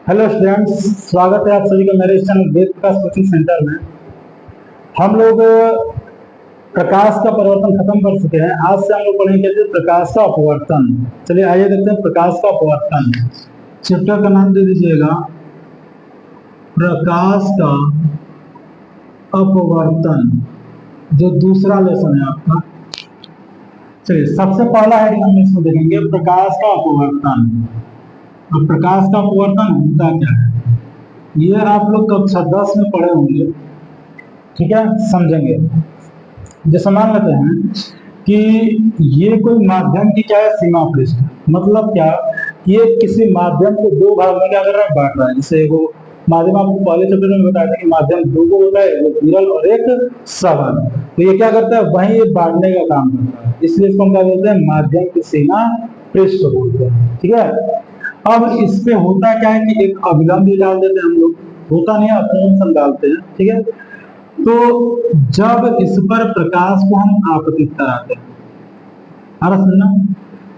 Hello students, स्वागत है आप सभी का मेरे इस channel Ved Prakash coaching centre में। हम लोग प्रकाश का परिवर्तन खत्म कर चुके हैं। आज से हम लोग पढ़ेंगे प्रकाश का अपवर्तन। चलिए आइए देखते हैं प्रकाश का अपवर्तन। चैप्टर का नाम दे दीजिएगा प्रकाश का अपवर्तन, जो दूसरा लेसन है आपका। चलिए सबसे पहला हेडिंग हम इसमें देखेंगे प्रकाश का अपवर्तन। अब प्रकाश का अपवर्तन होता क्या है, ये आप लोग कक्षा 10 में पढ़े होंगे। ठीक है, समझेंगे। जैसे मान लेते हैं कि ये कोई माध्यम की क्या है, सीमा पृष्ठ। मतलब क्या, ये किसी माध्यम को दो भाग में क्या कर रहा है, बांट रहा है। जैसे वो माध्यम आपको पहले चैप्टर में बताया था कि माध्यम दो को होता है, एक विरल और एक सबल। तो ये क्या करता है, वही ये बांटने का काम करता है। इसलिए इसको हम क्या बोलते हैं, माध्यम की सीमा पृष्ठ बोलते हैं। ठीक है, अब इस पे होता क्या है कि एक अभिलंब भी डाल देते हैं हम लोग। होता नहीं है, अपूर्ण डालते हैं। ठीक है, तो जब इस पर प्रकाश को हम आपतित कराते हैं, सुनना,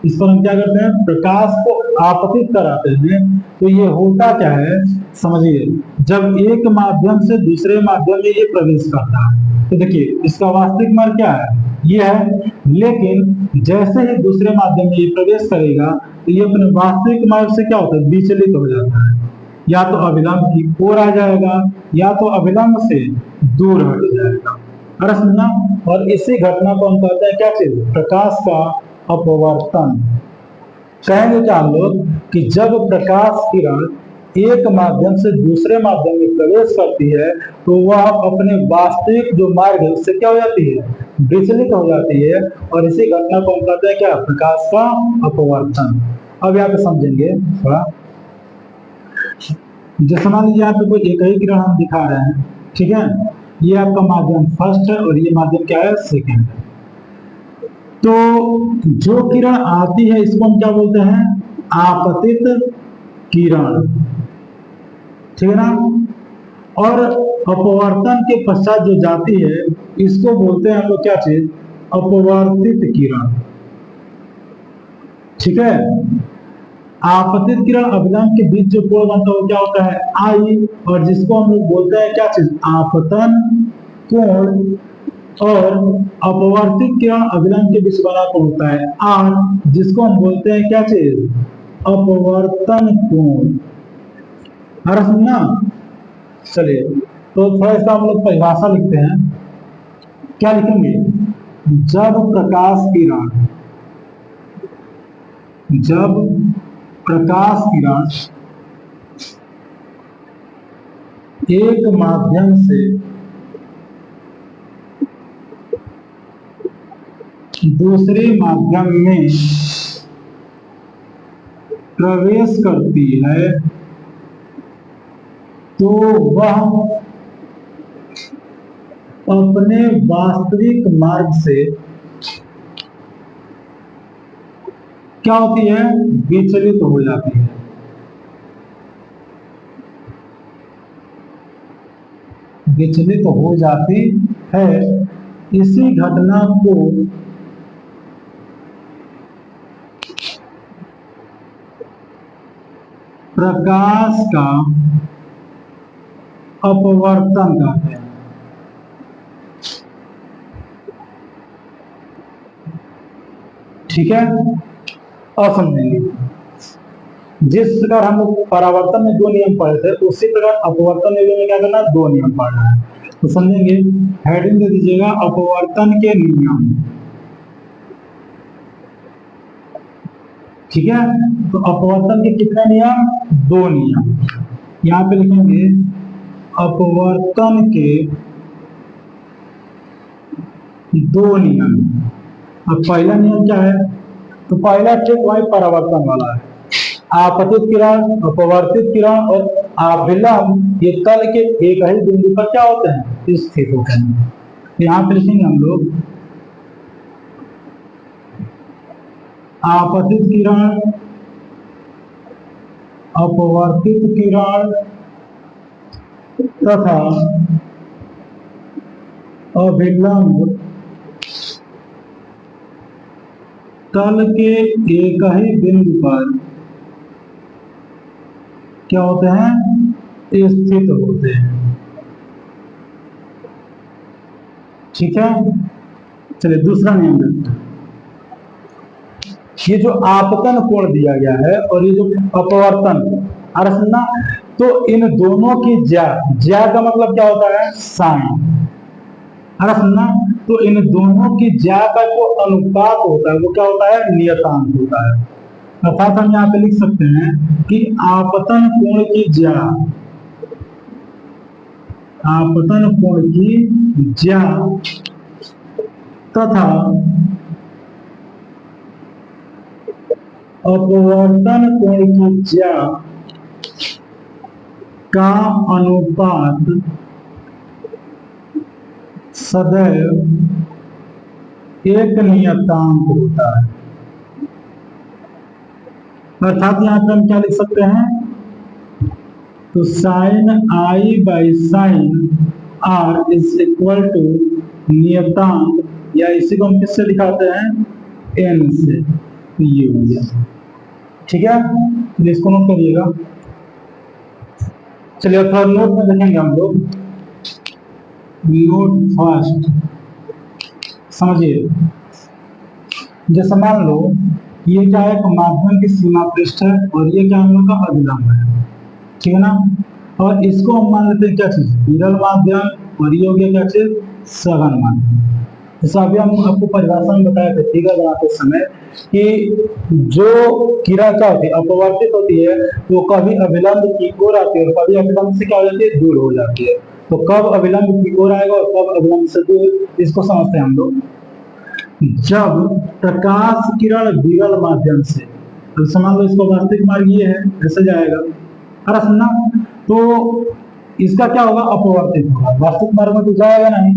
इस पर हम क्या करते हैं, प्रकाश को आपतित कराते हैं। तो ये होता क्या है, समझिए। जब एक माध्यम से दूसरे माध्यम में ये प्रवेश करता है, तो देखिए इसका वास्तविक मार्ग क्या है, ये है। लेकिन जैसे ही दूसरे माध्यम में ये प्रवेश करेगा, तो ये अपने वास्तविक मार्ग से क्या होता है, विचलित हो जाता है। या तो अभिलंब की ओर आ जाएगा, या तो अभिलंब से दूर हट जाएगा। अरे सुनना, और इसी घटना को हम कहते हैं क्या चीज, प्रकाश का अपवर्तन। कहेंगे क्या हम लोग कि जब प्रकाश किरण एक माध्यम से दूसरे माध्यम में प्रवेश करती है, तो वह अपने वास्तविक जो मार्ग है उससे क्या हो जाती है, विचलित हो जाती है। और इसी घटना को हम कहते हैं क्या, प्रकाश का अपवर्तन। अब यहाँ पे समझेंगे थोड़ा। जैसे मान लीजिए यहाँ पे कोई एक ही किरण हम दिखा रहे हैं। ठीक है, ये आपका माध्यम फर्स्ट है और ये माध्यम क्या है, सेकेंड है। तो जो किरण आती है इसको हम क्या बोलते हैं, आपतित किरण। ठीक है ना। और अपवर्तन के पश्चात जो जाती है, इसको बोलते हैं हम लोग क्या चीज, अपवर्तित किरण। ठीक है, आपतित किरण अभिलंब के बीच जो कोण बनता है वो क्या होता है, आई। और जिसको हम लोग बोलते हैं क्या चीज, आपतन कोण। और अपवर्तित किरण अभिलंब के बीच बना कोण होता है आर, जिसको हम बोलते हैं क्या चीज, अपवर्तन कोण। अरे सुनना, चलिए तो थोड़ा इसका हम लोग परिभाषा लिखते हैं। क्या लिखेंगे, जब प्रकाश किरण, जब प्रकाश किरण एक माध्यम से दूसरे माध्यम में प्रवेश करती है, तो वह अपने वास्तविक मार्ग से क्या होती है, विचलित हो जाती है। विचलित हो जाती है। इसी घटना को प्रकाश का अपवर्तन कहते हैं। ठीक है, अब समझेंगे। जिस प्रकार हम लोग परावर्तन में दो नियम पढ़े थे, उसी प्रकार अपवर्तन में भी क्या करना, दो नियम पढ़ना है। तो समझेंगे, हेडिंग दे दीजिएगा अपवर्तन के नियम। ठीक है, तो अपवर्तन के कितने नियम, दो नियम। यहां पे लिखेंगे अपवर्तन के दो नियम। अब पहला नियम क्या है, तो पहला ठीक वही परावर्तन वाला है। आपतित किरण, अपवर्तित किरण और अभिलंब ये तल के एक ही बिंदु पर क्या होते हैं, स्थित होते हैं। यहाँ पे लिखेंगे हम लोग आपतित किरण, अपवर्तित किरण तथा अभिलंब तल के एक ही बिंदु पर क्या होते हैं, स्थित होते हैं। ठीक है, चलिए दूसरा नियम देखते हैं। ये जो आपतन कोण दिया गया है और ये जो अपवर्तन, अरे सुनना, तो इन दोनों की ज्या का मतलब क्या होता है, साइन। अरे सुनना, तो इन दोनों की ज्या का जो अनुपात होता है वो क्या होता है, नियतांक होता है। अर्थात हम यहाँ पे लिख सकते हैं कि आपतन कोण की ज्या, आपतन कोण की ज्या तथा अपवर्तन कोण की ज्या का अनुपात सदैव एक नियतांक होता है। अर्थात यहाँ पे हम क्या लिख सकते हैं, तो sine i by sine r is equal to नियतांक, या इसी को हम किससे दिखाते हैं, एन से। तो ये हो गया। ठीक है, तो इसको नोट करिएगा। चलिए थोड़ा नोट में देखेंगे हम लोग। नोट फर्स्ट समझिए, जैसे मान लो ये क्या है, एक माध्यम की सीमा पृष्ठ है और ये क्या हम लोग का अभिलंब है, ठीक है ना। और इसको हम मान लेते हैं क्या चीज, विरल माध्यम, और ये हो गया क्या चीज, सघन माध्यम। जैसे अभी हम आपको परिभाषा में बताया था फिगर बनाते समय कि जो किरण क्या होती है, अपवर्तित होती है, वो कभी अभिलंब की ओर आती है और कभी अभिलंब से क्या हो जाती है, दूर हो जाती है। तो कब अभिलंब की ओर आएगा और कब अभिलंब से दूर, इसको समझते हैं हम लोग। जब प्रकाश किरण विरल माध्यम से, तो समझ लो इसको वास्तविक मार्ग ये है, ऐसे जाएगा। अरे सुनना, तो इसका क्या होगा, अपवर्तित होगा, वास्तविक मार्ग में तो जाएगा नहीं।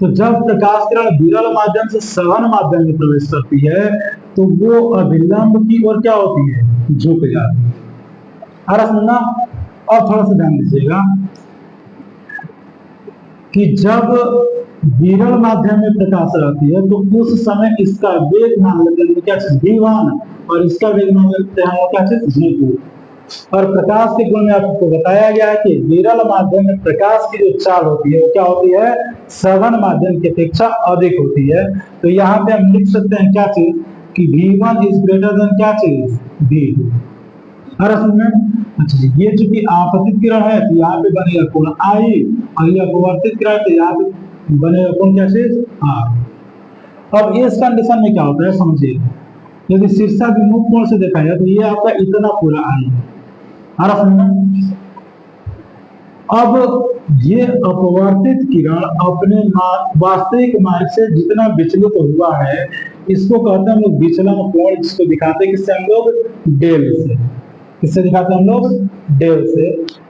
तो जब प्रकाश किरण विरल माध्यम से सघन माध्यम में प्रवेश करती है तो वो अभिलंब की ओर क्या होती है, झुक जाती है। अरे सुनना, और थोड़ा सा ध्यान दीजिएगा कि जब विरल माध्यम में प्रकाश रहती है तो उस समय इसका वेग मान लेते हैं क्या चीज, v1, और इसका वेग मान लेते हैं क्या चीज, v2। और प्रकाश के गुण में आपको बताया गया है कि विरल माध्यम में प्रकाश की जो चाल होती है वो क्या होती है, सघन माध्यम की अपेक्षा अधिक होती है। तो यहाँ पे हम लिख सकते हैं क्या चीज, कि v1 इज ग्रेटर देन क्या चीज, v2। अरे सुनिए, अच्छा ये चूंकि आपतित किरण है तो यहाँ पे बनेगा कोण आई, और ये अपवर्तित किरण है तो यहाँ पे बनेगा कोण क्या चीज, आर। अब इस कंडीशन में क्या होता है समझिए, यदि शीर्षाभिमुख कोण से देखा जाए तो ये आपका इतना पूरा आई है। अब ये अपवर्तित किरण अपने वास्तविक मार्ग से जितना विचलित हुआ है, इसको कहते हैं हम लोग विचलन कोण, जिसको दिखाते हैं किससे, हम लोग डेल से। किससे दिखाते हैं हम लोग, डेल से।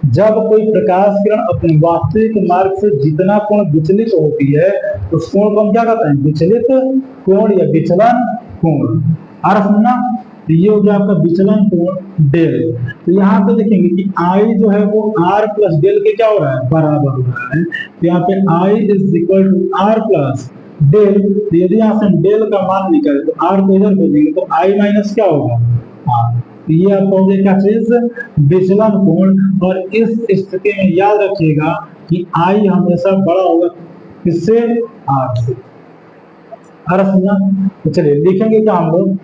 जब कोई प्रकाश किरण अपने वास्तविक मार्ग से जितना कोण विचलित होती है उस कोण को हम क्या कहते हैं, विचलित कोण या विचलन कोण। और सुनना, ये हो गया आपका विचलन कोण डेल। तो यहाँ पे देखेंगे कि आई जो है वो आर प्लस डेल के क्या हो रहा है, बराबर हो रहा है। तो यहाँ पे I is equal to R plus del. तो यदि यहाँ से डेल का मान निकाले तो आर को इधर भेजेंगे तो आई माइनस क्या होगा, आर। तो ये आपका हो गया क्या चीज, विचलन कोण। और इस स्थिति में याद रखिएगा कि आई हमेशा बड़ा होगा किससे, आर से। अरे सुना, तो चलिए लिखेंगे क्या हम लोग,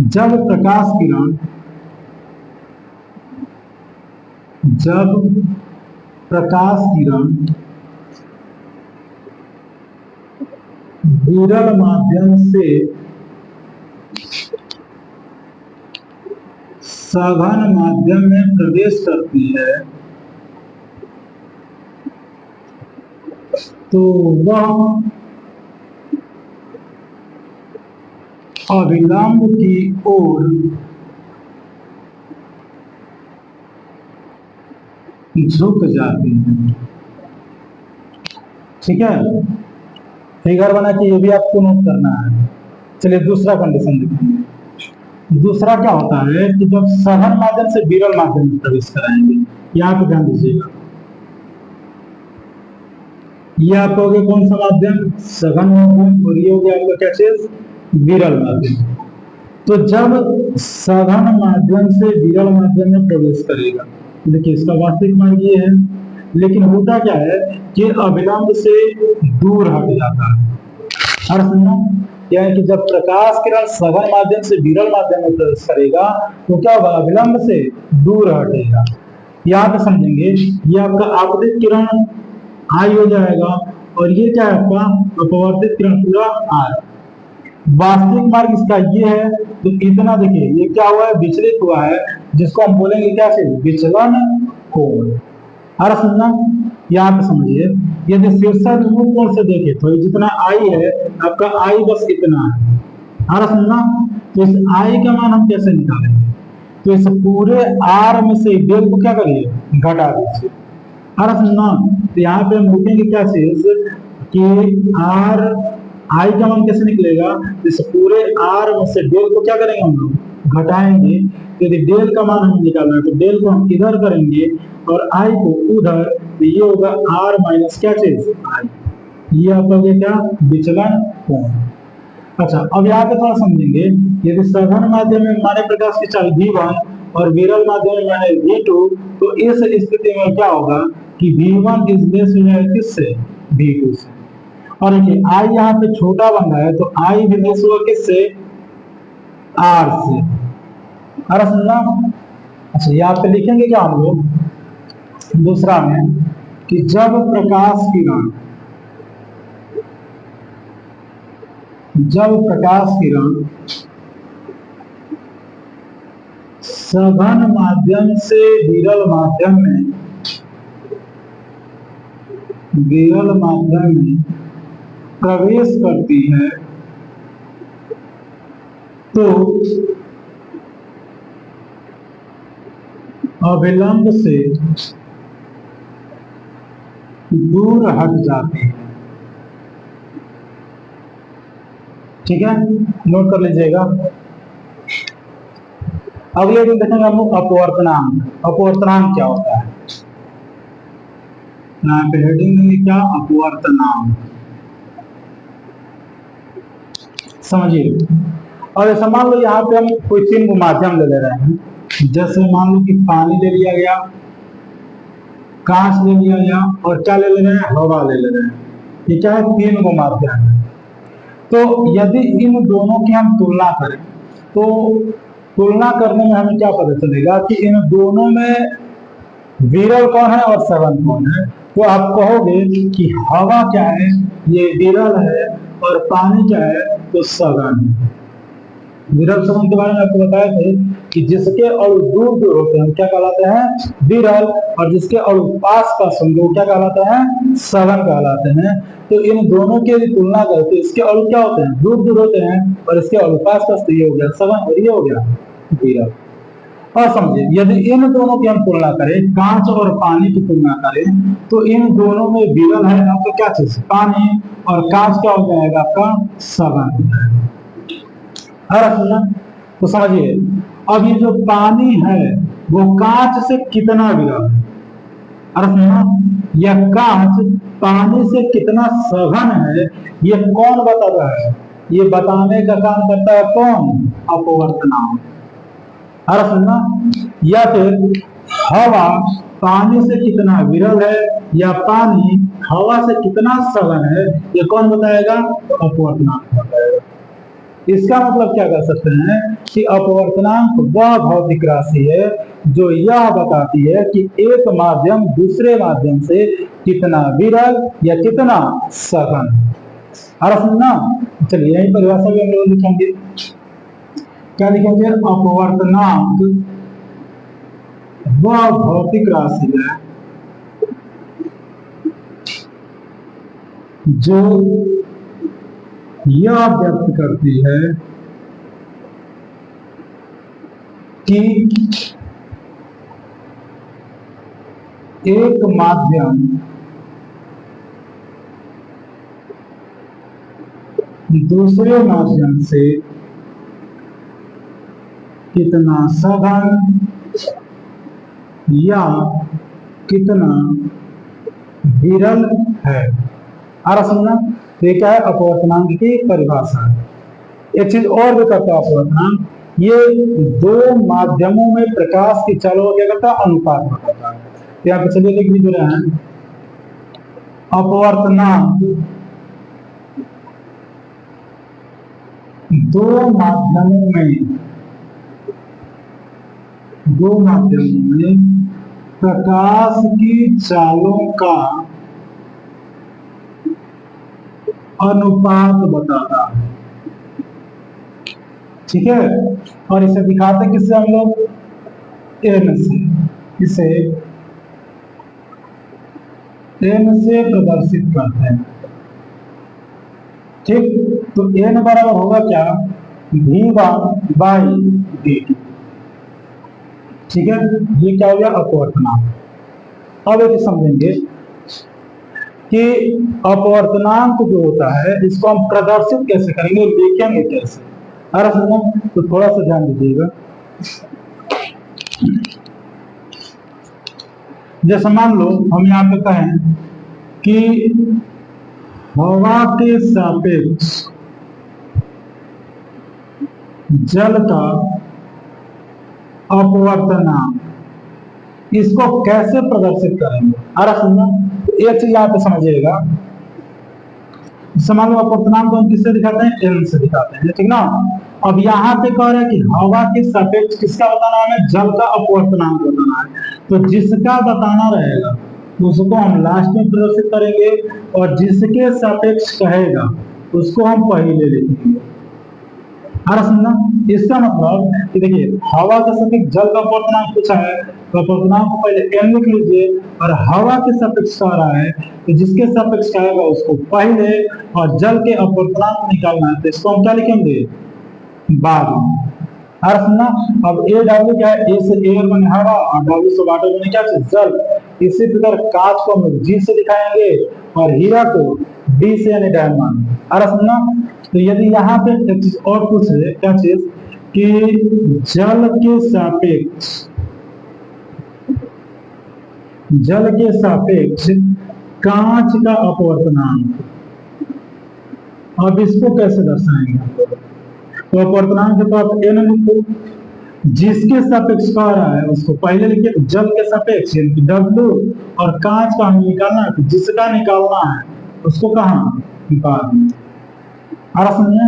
जब प्रकाश किरण, जब प्रकाश किरण विरल माध्यम से सघन माध्यम में प्रवेश करती है तो वह अभिलंब की ओर झुक जाती है। ठीक है, फिगर बना के ये भी आपको नोट करना है। चलिए दूसरा कंडीशन देखेंगे। दूसरा क्या होता है कि जब सघन माध्यम से विरल माध्यम में प्रवेश कराएंगे, यहाँ पे ध्यान दीजिएगा, ये आपका हो गया कौन सा माध्यम, सघन माध्यम, और ये हो गया आपका क्या चीज, विरल माध्यम। तो जब सघन माध्यम से विरल माध्यम में प्रवेश करेगा, देखिए इसका वास्तविक मार्ग ये है, लेकिन होता क्या है कि अविलंब से दूर हट जाता है। और सुनना क्या है कि जब प्रकाश किरण सघन माध्यम से विरल माध्यम में प्रवेश करेगा तो क्या होगा, अविलंब से दूर हटेगा। यहाँ पे समझेंगे, ये आपका आपतित किरण आई हो जाएगा और ये क्या है आपका अपवर्तित किरण पूरा आई। वास्तविक मार्ग इसका ये है, तो इतना देखिए ये क्या हुआ है, विचलित हुआ है, जिसको हम बोलेंगे क्या से, विचलन कोण। और समझना, यहाँ पे समझिए, यदि शीर्षक मुख कोण से देखें तो जितना आई है आपका आई बस इतना है। और समझना, तो इस आई का मान हम कैसे निकालेंगे, तो इस पूरे आर में से डेल को क्या करिए, घटा दीजिए। और समझना, तो यहाँ पे हम लिखेंगे क्या चीज कि आर आई का मान कैसे निकलेगा, इस पूरे आर में से डेल को क्या करेंगे हम लोग, घटाएंगे। यदि डेल का मान हमें निकालना है तो डेल को हम इधर करेंगे और आई को उधर, तो ये होगा आर माइनस क्या चीज आई, ये आपका हो गया क्या, विचलन कोण। अच्छा, अब यहाँ पे थोड़ा समझेंगे, यदि सघन माध्यम में माने प्रकाश की चाल V1 और विरल माध्यम में माने V2, तो इस स्थिति में क्या होगा कि V1 इज लेस हो जाएगा किससे, V2 से। और देखिए आई यहाँ पे छोटा बन रहा है तो आई भी लेस हुआ किससे, R से। और समझना, अच्छा यहाँ पे लिखेंगे क्या हम लोग दूसरा में कि जब प्रकाश किरण सघन माध्यम से विरल माध्यम में प्रवेश करती है तो अविलंब से दूर हट जाती है। ठीक है, नोट कर लीजिएगा। अगले दिन देखेंगे हम लोग अपवर्तनांक। अपवर्तनांक क्या होता है, यहाँ पे हेडिंग देंगे क्या, अपवर्तनांक। समझिए, और ऐसा मान लो यहाँ पे हम कोई तीन माध्यम ले रहे हैं, जैसे मान लो कि पानी ले लिया गया, कांच ले लिया गया और क्या ले रहे हैं, हवा ले रहे हैं। ये क्या है, तीन गो माध्यम है। तो यदि इन दोनों की हम तुलना करें तो तुलना करने में हमें क्या पता चलेगा कि इन दोनों में विरल कौन है और सघन कौन है। तो आप कहोगे कि हवा क्या है, ये विरल है, और पानी क्या है, तो सघन है। विरल सघन के बारे में आपको बताए थे कि जिसके अणु दूर दूर होते हैं क्या कहलाते हैं, विरल, और जिसके अणु पास पास होंगे वो क्या कहलाते हैं, सघन कहलाते हैं। तो इन दोनों की तुलना करते इसके अणु क्या होते हैं, दूर दूर होते हैं, और इसके अणु पास पास, तो ये हो गया सघन और ये हो गया विरल। और समझिए, यदि इन दोनों की हम तुलना करें, कांच और पानी की तुलना करें, तो इन दोनों में विरल है आपका क्या चीज, पानी, और कांच क्या हो जाएगा आपका, सघन। तो समझिए, अब ये जो पानी है वो कांच से कितना विरल है, यह कांच पानी से कितना सघन है, ये कौन बताता है, ये बताने का काम करता है कौन, अपवर्तनांक। या फिर हवा पानी से कितना विरल है, या पानी हवा से कितना सघन है, ये कौन बताएगा, अपवर्तनांक बताएगा। इसका मतलब क्या कर सकते हैं कि अपवर्तनांक वह भौतिक राशि है जो यह बताती है कि एक माध्यम दूसरे माध्यम से कितना विरल या कितना सघन। और सुनना, चलिए यही परिभाषा भी हम लोग लिखेंगे, क्या लिखेंगे, अपवर्तनांक वह भौतिक राशि है जो यह व्यक्त करती है कि एक माध्यम दूसरे माध्यम से कितना सघन या कितना विरल है। और समझना, ये क्या है, अपवर्तनांक की परिभाषा है। एक चीज और भी करता है अपवर्तनांक, ये दो माध्यमों में प्रकाश की चालों का क्या करता है, अनुपात बताता है। तो यहाँ पे चलिए लिख भी रहे हैं, अपवर्तनांक दो माध्यमों में प्रकाश की चालों का अनुपात बताता है। ठीक है, और इसे दिखाते किससे हम लोग, एन से, इसे एन से प्रदर्शित करते हैं। ठीक, तो एन बराबर होगा क्या, V1 बाई V2। ठीक है, ये क्या हो गया, अपवर्तनांक। अब एक समझेंगे कि अपवर्तनांक जो होता है इसको हम प्रदर्शित कैसे करेंगे, देखेंगे कैसे। अरे सुनो, तो थोड़ा सा ध्यान दीजिएगा। जैसे मान लो हम यहाँ पे कहें कि हवा के सापेक्ष जल का अपवर्तनांक, इसको कैसे प्रदर्शित करेंगे। अरे सुनो, एक चीज यहाँ पे समझिएगा, मान लो अपवर्तनांक को हम किससे दिखाते हैं, एन से दिखाते हैं, ठीक ना। अब यहाँ पे कह रहा है कि हवा के सापेक्ष किसका बताना है, जल का अपवर्तनांक बताना है। तो जिसका बताना रहेगा उसको हम लास्ट में प्रदर्शित करेंगे, और जिसके सापेक्ष कहेगा उसको हम पहले लिखेंगे। अरे सुनना, इसका मतलब कि देखिए हवा के सापेक्ष जल का अपवर्तनांक पूछा है, तो अपवर्तनांक को पहले एन लिख लीजिए, और हवा के सापेक्ष कह रहा है तो जिसके सापेक्ष कहेगा उसको पहले, और जल के अपवर्तनांक निकालना है तो इसको हम क्या लिखेंगे, बाद में। अरे सुनना, अब ए डब्ल्यू क्या है, ए से एयर बने हवा और डब्ल्यू से वाटर बने क्या चीज, जल। इसी प्रकार कांच को हम जी से दिखाएंगे और हीरा को डी से यानी डायमंड। अरे सुनना, तो यदि यहाँ पे एक चीज और पूछ रहे, क्या चीज, कि जल के सापेक्ष कांच का अपवर्तनांक, अब इसको कैसे दर्शाएंगे। तो अपवर्तनांक के पास एन लिखो, जिसके सापेक्ष कह रहा है उसको पहले लिखिए, तो जल के सापेक्ष डब्ल्यू, और कांच का हमें निकालना है, तो जिसका निकालना है उसको कहाँ, बाद में। समझे।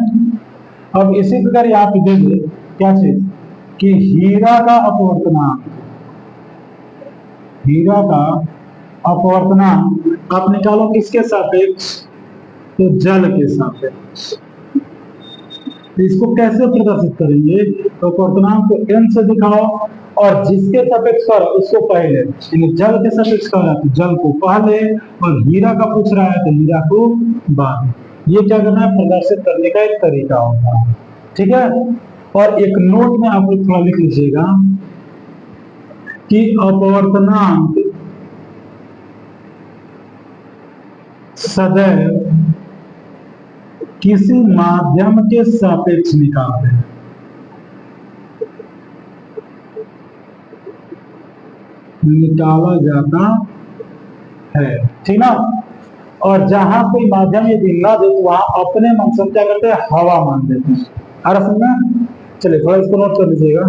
अब इसी प्रकार यहाँ पे देखिए क्या चीज, कि हीरा का अपवर्तनांक आप निकालो किसके सापेक्ष, तो जल के सापेक्ष। तो इसको कैसे प्रदर्शित करेंगे, तो अपवर्तनांक को एन से दिखाओ, और जिसके सापेक्ष कर उसको पहले, जल के सापेक्ष कर रहा है तो जल को पहले, और हीरा का पूछ रहा है तो हीरा को बाद। ये क्या करना है, प्रदर्शित करने का एक तरीका होता है। ठीक है, और एक नोट में आप लोग थोड़ा लिख लीजिएगा कि अपवर्तनांक सदैव किसी माध्यम के सापेक्ष निकालते हैं। निकाला जाता है, ठीक ना। और जहां कोई माध्यम यदि ना दे तो वहां अपने मन से क्या करते हैं, हवा मान देते हैं। आ रहा समझना, चलिए थोड़ा इसको नोट कर लीजिएगा।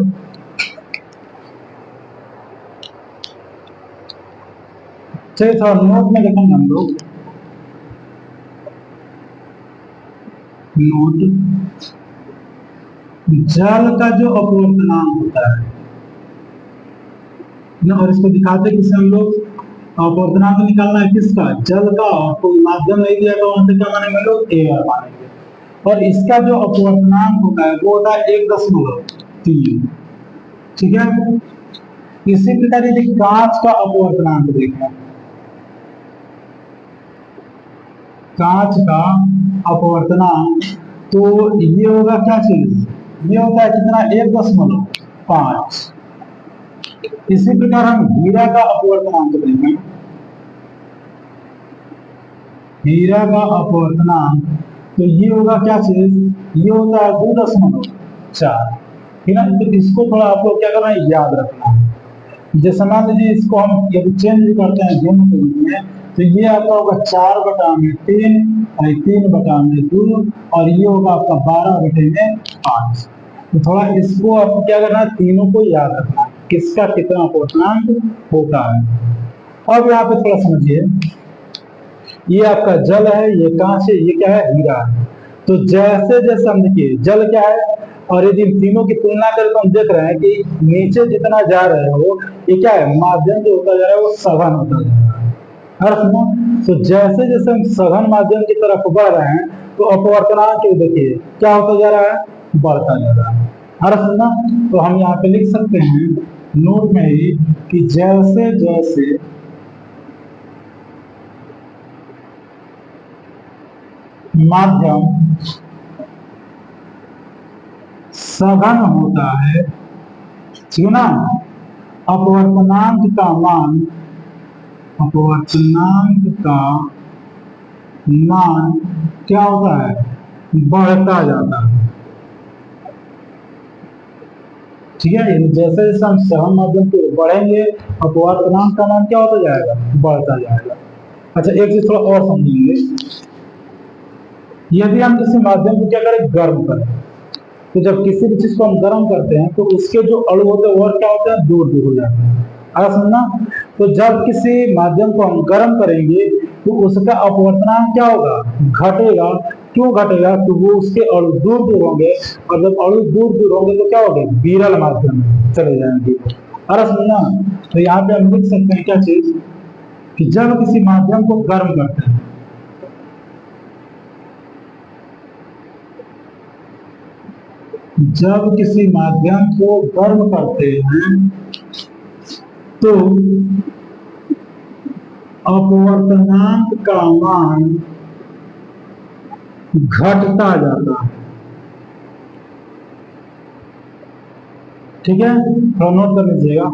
चलिए थोड़ा नोट में देखेंगे हम लोग, नोट, जल का जो अपवर्तनांक होता है ना, और इसको दिखाते किसे हम लोग, अपवर्तनांक निकालना है किसका, जल का, और कोई माध्यम नहीं दिया तो वहां पे क्या मानेंगे लोग, एयर मानेंगे। और इसका जो अपवर्तनांक होता है वो होता है 1.3। ठीक है, इसी प्रकार यदि कांच का अपवर्तनांक देखें, कांच का अपवर्तनांक, तो ये होगा क्या चीज, ये होता है कितना, 1.5। इसी प्रकार हम हीरा का अपवर्तनांक देखें, हीरा का अपवर्तनांक, तो ये होगा क्या चीज, ये होता है 2.4। ठीक है, तो इसको थोड़ा आप लोग क्या करना है, याद रखना है। जैसे मान लीजिए इसको हम यदि चेंज करते हैं दोनों के रूप में, तो ये आपका होगा 4/3 और 3/2, और ये होगा आपका 12/5। तो थोड़ा इसको आपको क्या करना है, तीनों को याद रखना है, किसका कितना अपूर्णांक होता है। अब यहाँ पे थोड़ा समझिए, ये आपका जल है, ये कांच है, ये क्या है, हीरा है। तो जैसे जैसे हम देखिए जल क्या है, और यदि इन तीनों की तुलना करें तो हम देख रहे हैं कि नीचे जितना जा रहे हो, ये क्या है, माध्यम जो होता जा रहा है वो सघन होता जा रहा है। और सुनो, तो जैसे जैसे हम सघन माध्यम की तरफ बढ़ रहे हैं, तो अपवर्तनांक देखिए क्या होता जा रहा है, बढ़ता जा रहा है। और सुनना, तो हम यहाँ पे लिख सकते हैं नोट में ही कि जैसे जैसे माध्यम सघन होता है, ठीक है ना, अपवर्तनांक का मान, अपवर्तनांक का मान क्या होता है, बढ़ता जाता है। ठीक है, जैसे जैसे हम सघन माध्यम की ओर बढ़ेंगे, अपवर्तनांक का मान क्या होता जाएगा, बढ़ता जाएगा। अच्छा, एक चीज थोड़ा और समझेंगे, यदि हम किसी माध्यम को क्या करें, गर्म करें, तो जब किसी भी चीज को हम गर्म करते हैं तो उसके जो अणु होते हैं वो क्या होते हैं, दूर दूर हो जाते हैं। आगे समझना, तो जब किसी माध्यम को हम गर्म करेंगे तो उसका अपवर्तनांक क्या होगा, घटेगा। क्यों घटेगा, तो वो उसके अणु दूर दूर होंगे, और जब अणु दूर दूर होंगे तो क्या होंगे, विरल माध्यम में चले जाएंगे। अरे समझना, तो यहाँ पे हम लिख सकते हैं क्या चीज, कि जब किसी माध्यम को गर्म करते हैं, जब किसी माध्यम को गर्म करते हैं तो अपवर्तनांक का मान घटता जाता है। ठीक है, थोड़ा नोट कर लीजिएगा।